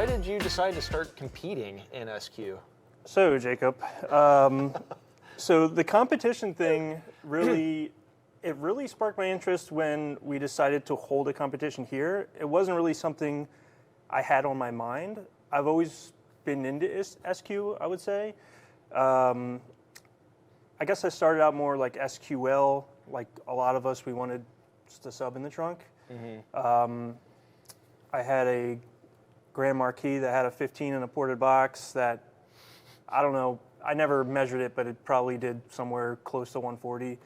why did you decide to start competing in SQ? So, Jacob, so the competition thing really sparked my interest when we decided to hold a competition here. It wasn't really something I had on my mind. I've always been into SQ, I would say. I guess I started out more like SQL, like a lot of us, we wanted just a sub in the trunk. Mm-hmm. I had a Grand Marquis that had a 15 in a ported box that, I don't know, I never measured it, but it probably did somewhere close to 140.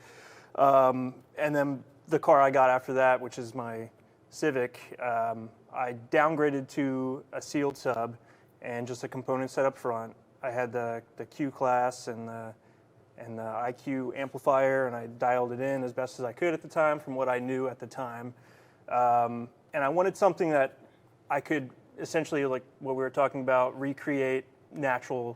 And then the car I got after that, which is my Civic, I downgraded to a sealed sub and just a component set up front. I had the Q class and the IQ amplifier, and I dialed it in as best as I could at the time from what I knew at the time. And I wanted something that I could essentially, like what we were talking about, recreate a natural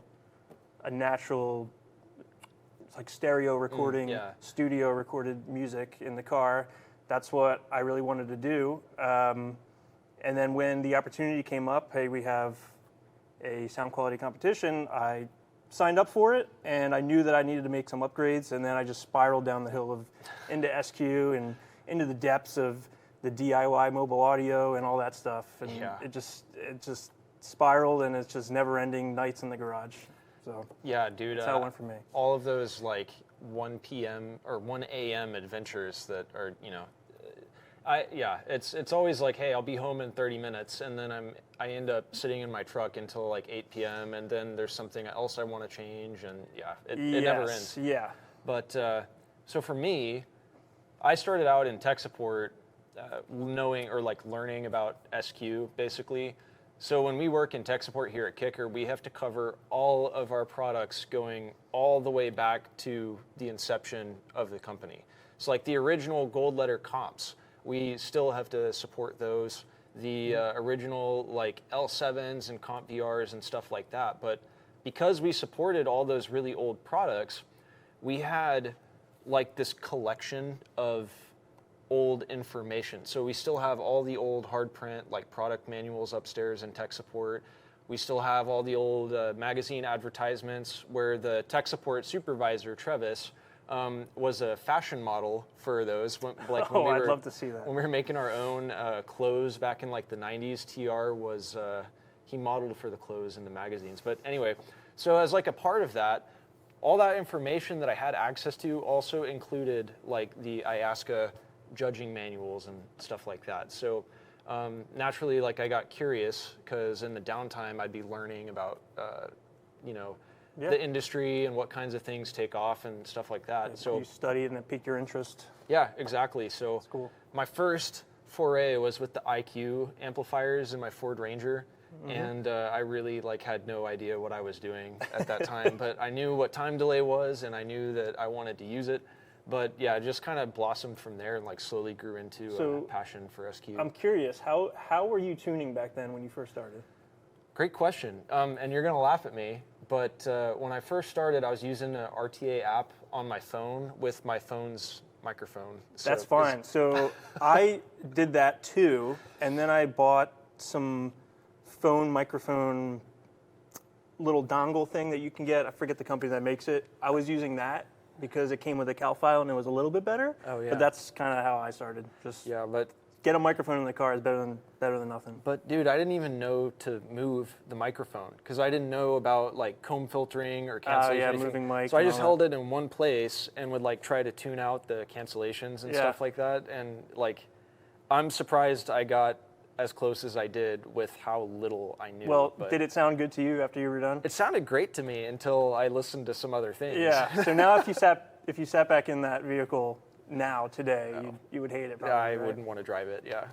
like stereo recording, studio recorded music in the car. That's what I really wanted to do. And then when the opportunity came up, hey, we have a sound quality competition, I signed up for it, and I knew that I needed to make some upgrades, and then I just spiraled down the hill into SQ and into the depths of the DIY mobile audio and all that stuff. And it just spiraled, and it's just never-ending nights in the garage. So yeah, dude, that's how it went for me. All of those like 1 p.m. or 1 a.m. adventures that are, it's always like, hey, I'll be home in 30 minutes, and then I end up sitting in my truck until like 8 p.m. and then there's something else I want to change, and it never ends. Yeah. But so for me, I started out in tech support, knowing or like learning about SQ basically. So when we work in tech support here at KICKER, we have to cover all of our products going all the way back to the inception of the company. So like the original gold letter comps, we still have to support those. The original like L7s and comp VRs and stuff like that. But because we supported all those really old products, we had like this collection of old information. So we still have all the old hard print like product manuals upstairs in tech support. We still have all the old magazine advertisements where the tech support supervisor, Travis, was a fashion model for those. I'd love to see that. When we were making our own clothes back in like the 90s, TR was, he modeled for the clothes in the magazines. But anyway, so as like a part of that, all that information that I had access to also included like the IASCA judging manuals and stuff like that. So naturally, like I got curious because in the downtime I'd be learning about, the industry and what kinds of things take off and stuff like that. Yeah, so you studied and it piqued your interest. Yeah, exactly. So that's cool. My first foray was with the IQ amplifiers in my Ford Ranger. Mm-hmm. And I really like had no idea what I was doing at that time, but I knew what time delay was and I knew that I wanted to use it. But yeah, it just kind of blossomed from there and like slowly grew into a passion for SQ. I'm curious, how were you tuning back then when you first started? Great question. And you're gonna laugh at me, but when I first started, I was using an RTA app on my phone with my phone's microphone. So that's fine. So I did that too, and then I bought some phone microphone little dongle thing that you can get. I forget the company that makes it. I was using that because it came with a CAL file and it was a little bit better. Oh yeah. But that's kind of how I started. Just but get a microphone in the car is better than nothing. But dude, I didn't even know to move the microphone because I didn't know about like comb filtering or cancellation. Moving mic. So I just held it in one place and would like try to tune out the cancellations and stuff like that. And like, I'm surprised I got as close as I did with how little I knew. Well, did it sound good to you after you were done? It sounded great to me until I listened to some other things. Yeah. So now if you sat back in that vehicle now today, you would hate it. Probably, yeah, I right? wouldn't want to drive it. Yeah.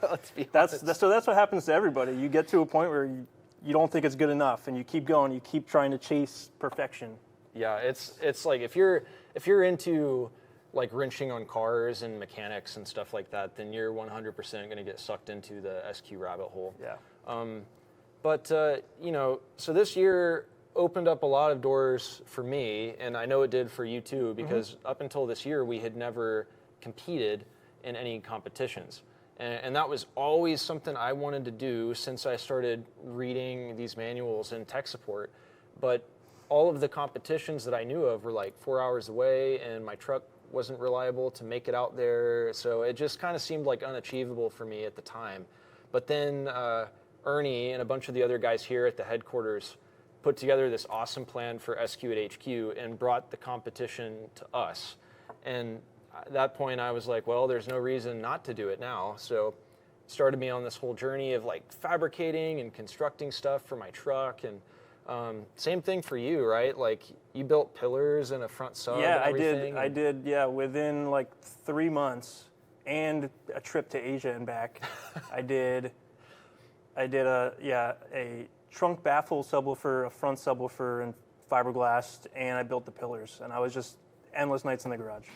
Let's be honest. So that's what happens to everybody. You get to a point where you don't think it's good enough, and you keep going. You keep trying to chase perfection. Yeah, it's like if you're into like wrenching on cars and mechanics and stuff like that, then you're 100% going to get sucked into the SQ rabbit hole. Yeah. So this year opened up a lot of doors for me, and I know it did for you too, because up until this year, we had never competed in any competitions. And that was always something I wanted to do since I started reading these manuals in tech support. But all of the competitions that I knew of were like 4 hours away, and my truck wasn't reliable to make it out there. So it just kind of seemed like unachievable for me at the time. But then Ernie and a bunch of the other guys here at the headquarters put together this awesome plan for SQ at HQ and brought the competition to us. And at that point I was like, well, there's no reason not to do it now. So started me on this whole journey of like fabricating and constructing stuff for my truck. And same thing for you, right? Like you built pillars and a front sub. Yeah, and everything. I did. Yeah, within like 3 months and a trip to Asia and back, I did a trunk baffle subwoofer, a front subwoofer, and fiberglass, and I built the pillars. And I was just endless nights in the garage.